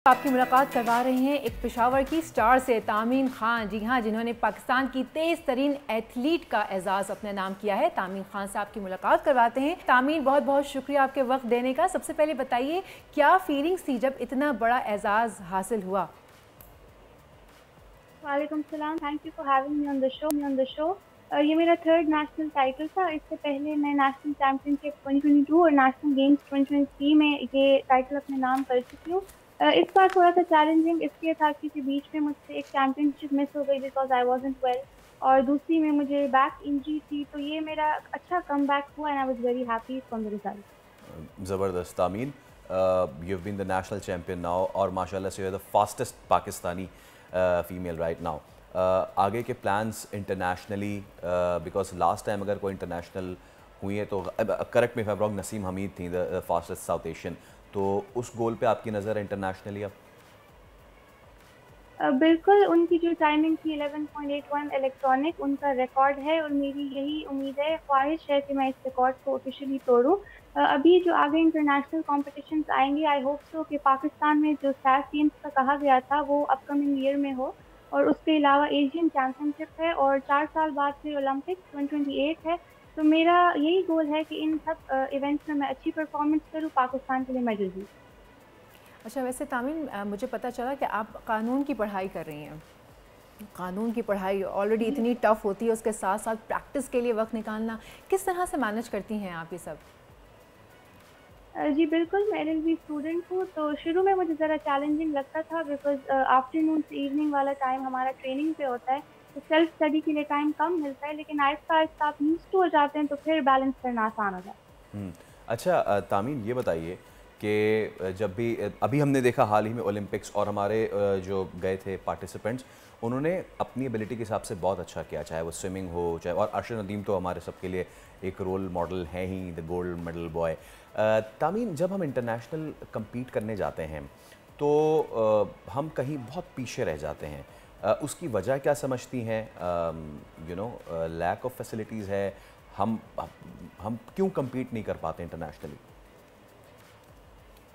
आपकी मुलाकात करवा रहे हैं एक पेशावर की स्टार से, तामीन खान। जी हाँ, जिन्होंने पाकिस्तान की तेज़ तरीन एथलीट का एजाज़ अपने नाम किया है। तामीन खान से आपकी मुलाकात करवाते हैं। तामीन, बहुत बहुत शुक्रिया आपके वक्त देने का। सबसे पहले बताइए, क्या फीलिंग्स थी जब इतना बड़ा एजाज़ हासिल हुआ? वालेकुम सलाम, thank you for having me on the show. ये मेरा थर्ड नेशनल टाइटल था। इससे पहले मैं नेशनल चैंपियनशिप 2022 और नेशनल गेम्स 2023 में ये टाइटल अपने नाम कर चुकी हूँ। इस बार थोड़ा सा चैलेंजिंग इसलिए था क्योंकि बीच में मुझसे एक चैंपियनशिप मिस हो गई बिकॉज आई वाजंट वेल, और दूसरी में मुझे बैक इंजरी थी। तो ये मेरा अच्छा कमबैक हुआ and I was very happy from the result. ज़बरदस्त Tameen, you have been the national champion now और माशाल्लाह से you are the fastest Pakistani female right now. आगे के plans internationally, because last time अगर कोई इंटरनेशनल हुई है तो correct me if I am wrong, Naseem Hameed थी द फास्टेस्ट साउथ एशियन, तो उस गोल पे आपकी नज़र है इंटरनेशनली अब? बिल्कुल, उनकी जो टाइमिंग थी 11.81 इलेक्ट्रॉनिक, उनका रिकॉर्ड है और मेरी यही उम्मीद है, ख्वाहिश है कि मैं इस रिकॉर्ड को ऑफिशियली तोड़ूं। अभी जो आगे इंटरनेशनल कॉम्पिटिशन्स आएंगे, आई होप सो कि पाकिस्तान में जो सैफ गेम्स का कहा गया था वो अपकमिंग ईयर में हो, और उसके अलावा एशियन चैंपियनशिप है और 4 साल बाद फिर ओलंपिक्स 2028 है। तो मेरा यही गोल है कि इन सब इवेंट्स में मैं अच्छी परफॉर्मेंस करूँ, पाकिस्तान के लिए मेडल जीत। अच्छा, वैसे तामीन, मुझे पता चला कि आप कानून की पढ़ाई कर रही हैं। कानून की पढ़ाई ऑलरेडी इतनी टफ होती है, उसके साथ साथ प्रैक्टिस के लिए वक्त निकालना, किस तरह से मैनेज करती हैं आप ये सब? जी बिल्कुल, मैं एलएलबी स्टूडेंट हूँ। तो शुरू में मुझे ज़रा चैलेंजिंग लगता था बिकॉज आफ्टरनून से इवनिंग वाला टाइम हमारा ट्रेनिंग पे होता है, तो सेल्फ स्टडी के लिए टाइम कम मिलता है। लेकिन आहिस्ता आहिस्ता आप यूज्ड टू हो जाते हैं तो फिर बैलेंस करना आसान हो जाता है। अच्छा, तामीन ये बताइए कि जब भी अभी हमने देखा हाल ही में ओलंपिक्स, और हमारे जो गए थे पार्टिसिपेंट्स, उन्होंने अपनी एबिलिटी के हिसाब से बहुत अच्छा किया, चाहे वो स्विमिंग हो, चाहे, और अर्शद नदीम तो हमारे सबके लिए एक रोल मॉडल हैं ही, द गोल्ड मेडल बॉय। तामीन, जब हम इंटरनेशनल compete करने जाते हैं तो हम कहीं बहुत पीछे रह जाते हैं, उसकी वजह क्या समझती हैं? You know, lack of facilities है, हम हम क्यों compete नहीं कर पाते इंटरनेशनली?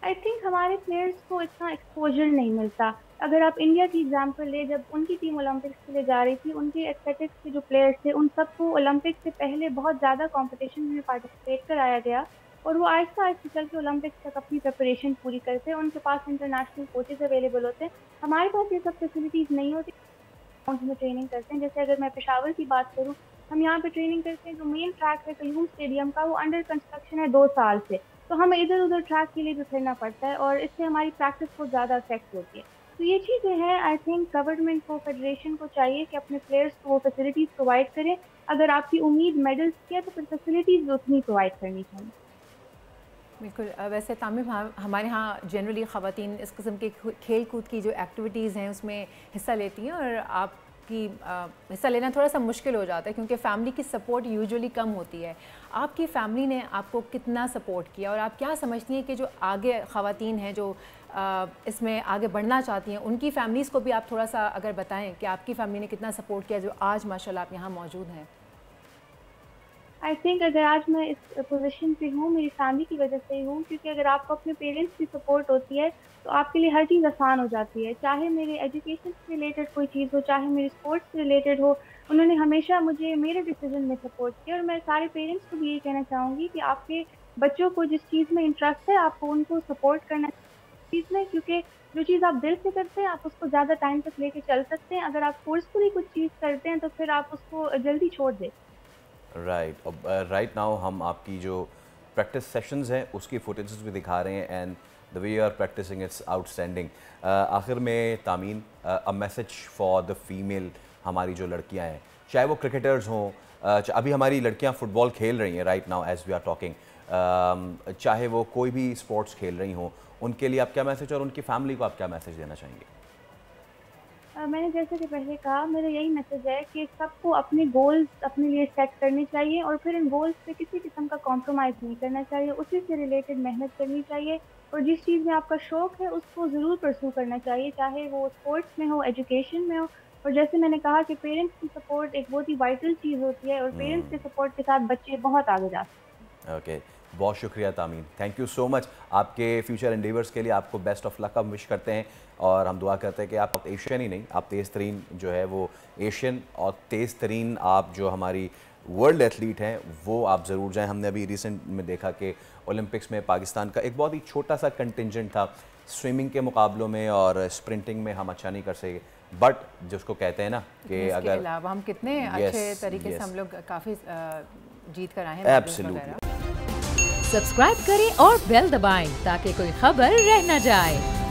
आई थिंक हमारे प्लेयर्स को इतना एक्सपोजर नहीं मिलता। अगर आप इंडिया की एग्जांपल ले, जब उनकी टीम ओलंपिक्स के लिए जा रही थी, उनके एथलेटिक्स के जो प्लेयर्स थे उन सबको ओलंपिक्स से पहले बहुत ज़्यादा कंपटीशन में पार्टिसिपेट कराया गया, और वो आहिस्ता आहिस्ता चल के ओलंपिक्स तक अपनी प्रिपरेशन पूरी करते हैं। उनके पास इंटरनेशनल कोचेज अवेलेबल होते हैं। हमारे पास ये सब फैसिलिटीज़ नहीं होती। ग्राउंड में ट्रेनिंग करते हैं, जैसे अगर मैं पेशावर की बात करूँ, हम यहाँ पे ट्रेनिंग करते हैं। जो मेन ट्रैक है कयूम स्टेडियम का, वो अंडर कंस्ट्रक्शन है 2 साल से। तो हमें इधर उधर ट्रैक के लिए भी फिरना पड़ता है और इससे हमारी प्रैक्टिस को ज्यादा अफेक्ट होती है। तो ये चीजें हैं, आई थिंक गवर्नमेंट को, फेडरेशन को चाहिए कि अपने प्लेयर्स को वो फैसिलिटीज प्रोवाइड करें। अगर आपकी उम्मीद मेडल्स की है तो फिर फैसिलिटीज उतनी प्रोवाइड करनी चाहिए। बिल्कुल। वैसे तामीम, हमारे यहाँ जनरली ख़वातीन इस किस्म के खेल कूद की जो एक्टिविटीज़ हैं उसमें हिस्सा लेती हैं, और आपकी हिस्सा लेना थोड़ा सा मुश्किल हो जाता है क्योंकि फ़ैमिली की सपोर्ट यूजुअली कम होती है। आपकी फ़ैमिली ने आपको कितना सपोर्ट किया, और आप क्या समझती हैं कि जो आगे ख़वातीन हैं जो इसमें आगे बढ़ना चाहती हैं, उनकी फ़ैमिलीज़ को भी आप थोड़ा सा अगर बताएँ कि आपकी फ़ैमिली ने कितना सपोर्ट किया जो आज माशाल्लाह आप यहाँ मौजूद हैं? आई थिंक अगर आज मैं इस पोजीशन पे हूँ, मेरी फैमिली की वजह से ही हूँ, क्योंकि अगर आपको अपने पेरेंट्स की सपोर्ट होती है तो आपके लिए हर चीज़ आसान हो जाती है। चाहे मेरे एजुकेशन से रिलेटेड कोई चीज़ हो, चाहे मेरे स्पोर्ट्स से रिलेटेड हो, उन्होंने हमेशा मुझे मेरे डिसीजन में सपोर्ट किया। और मैं सारे पेरेंट्स को भी यही कहना चाहूंगी कि आपके बच्चों को जिस चीज़ में इंटरेस्ट है, आपको उनको सपोर्ट करना चाहिए चीज़ में, क्योंकि जो चीज़ आप दिल से करते हैं आप उसको ज़्यादा टाइम तक लेके चल सकते हैं। अगर आप फोर्सफुली कुछ चीज़ करते हैं तो फिर आप उसको जल्दी छोड़ दें। राइट, अब राइट नाउ हम आपकी जो प्रैक्टिस सेशंस हैं उसकी फुटेजेस भी दिखा रहे हैं, and the way you are practicing it's outstanding. आखिर में Tameen, a message for the female, हमारी जो लड़कियां हैं, चाहे वो क्रिकेटर्स हों, अभी हमारी लड़कियां फुटबॉल खेल रही हैं right now as we are talking, चाहे वो कोई भी स्पोर्ट्स खेल रही हों, उनके लिए आप क्या मैसेज, और उनकी फैमिली को आप क्या मैसेज देना चाहेंगे? मैंने जैसे कि पहले कहा, मेरा यही मैसेज है कि सबको अपने गोल्स अपने लिए सेट करने चाहिए और फिर इन गोल्स पे किसी किस्म का कॉम्प्रोमाइज़ नहीं करना चाहिए, उसी से रिलेटेड मेहनत करनी चाहिए। और जिस चीज़ में आपका शौक है उसको ज़रूर परस्यू करना चाहिए, चाहे वो स्पोर्ट्स में हो, एजुकेशन में हो। और जैसे मैंने कहा कि पेरेंट्स की सपोर्ट एक बहुत ही वाइटल चीज़ होती है, और पेरेंट्स के सपोर्ट के साथ बच्चे बहुत आगे जा सकते हैं। ओके, बहुत शुक्रिया तामीन, थैंक यू सो मच। आपके फ्यूचर एंडेवर्स के लिए आपको बेस्ट ऑफ लक हम विश करते हैं और हम दुआ करते हैं कि आप एशियन ही नहीं, आप तेज़ तरीन जो है वो एशियन और तेज़ तरीन आप जो हमारी वर्ल्ड एथलीट हैं वो आप ज़रूर जाएं। हमने अभी रिसेंट में देखा कि ओलंपिक्स में पाकिस्तान का एक बहुत ही छोटा सा कंटिंजेंट था स्विमिंग के मुकाबलों में और स्प्रिंटिंग में हम अच्छा नहीं कर सके, बट जिसको कहते हैं ना कि अगर अलावा हम कितने अच्छे तरीके से हम लोग काफ़ी जीत कर आए हैं। एब्सोल्युटली। सब्सक्राइब करें और बेल दबाएं ताकि कोई खबर रह न जाए।